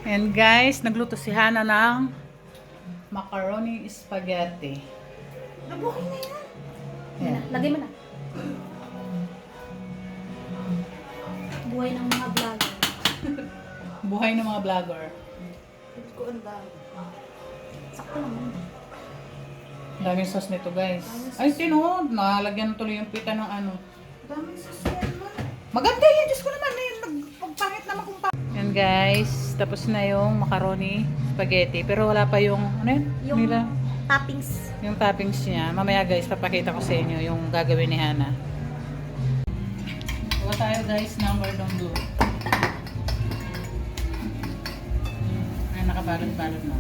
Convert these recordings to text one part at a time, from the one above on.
And guys, nagluto si Hana ng macaroni spaghetti. Nabuhay na yan. Ayan. Lagay mo na. Buhay ng mga vlogger. Buhay ng mga vlogger. Hindi ko ang dami. Sakto naman. Daming sauce nito guys. Ay, tinood. Nalagyan tuloy yung pita ng ano. Daming sasyan mo. Maganda yan. Diyos ko naman. Pagpangit naman kung pa. Yan guys. Tapos na yung macaroni spaghetti. Pero wala pa yung, ano yun? Yung Nila? toppings. Yung toppings niya. Mamaya guys, papakita ko sa inyo yung gagawin ni Hana. Kuha tayo guys ng Gordon Blue. Ay, nakabalot-balot na.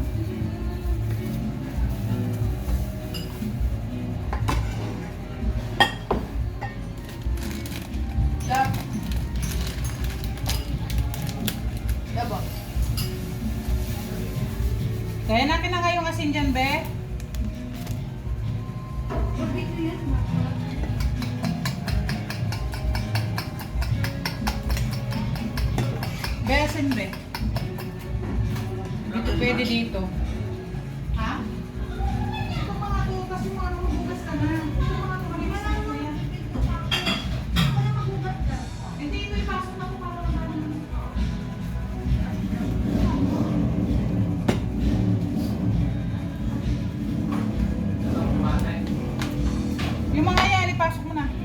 Kaya natin na ngayong asin dyan, be. Be, asin, be. Dito, pwede dito. Ha? Ito mga bukas, yung mga mabugas ka na. Ito mga mabugas na yan. Hindi, ito ipasok na ko para yung mga yan, ipasok mo na. Ano?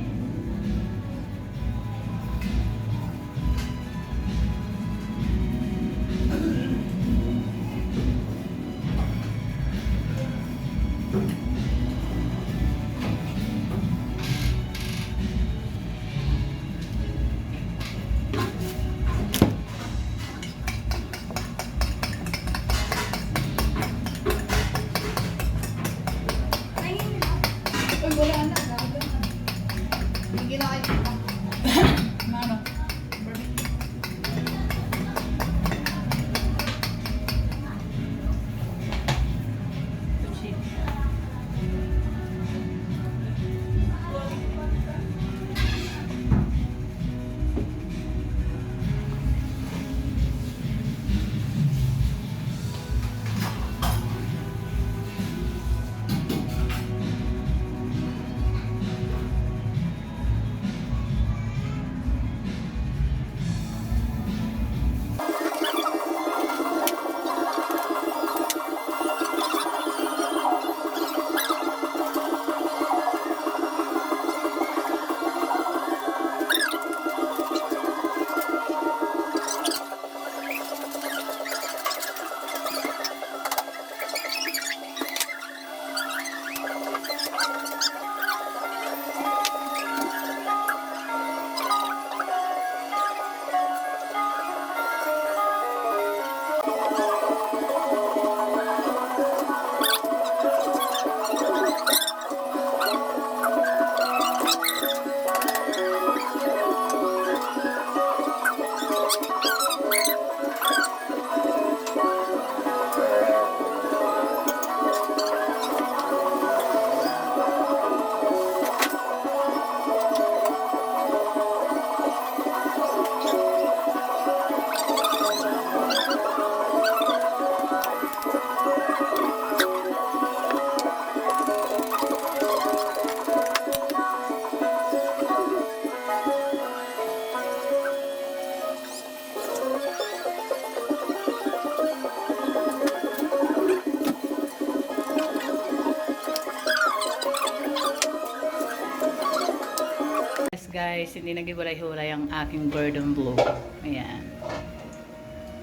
Guys, hindi naghiwalay-hiwalay ang aking Gordon Blue. Ayan.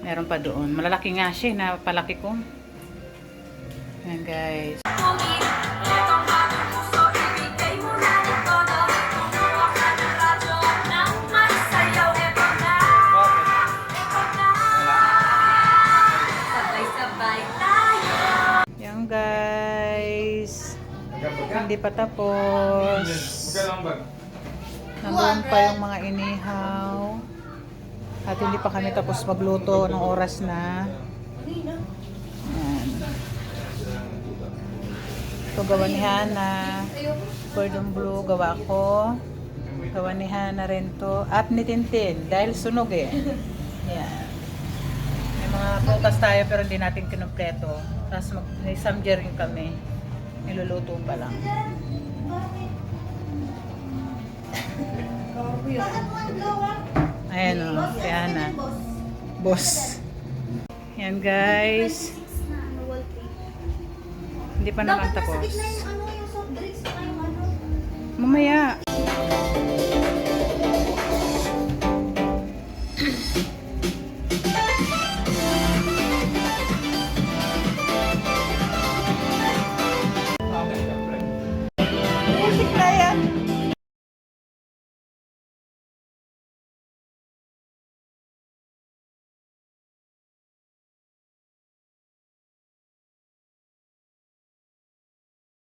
Meron pa doon. Malalaki nga siya. Napalaki ko. Ayan guys. Ayan guys. Hindi pa tapos. Nandun pa yung mga inihaw. At hindi pa kami tapos magluto ng oras na. Ayan. Ito gawa ni Hana. Gordon Blue gawa ko. Gawa ni Hana rin to. At ni Tintin. Dahil sunog eh. Ayan. May mga Naka-focus tayo pero hindi natin kinumpleto. Tapos may samjering kami. Niluluto pa lang. Ayan o, kaya na. Boss. Yan guys. Hindi pa naman tapos. Mamaya.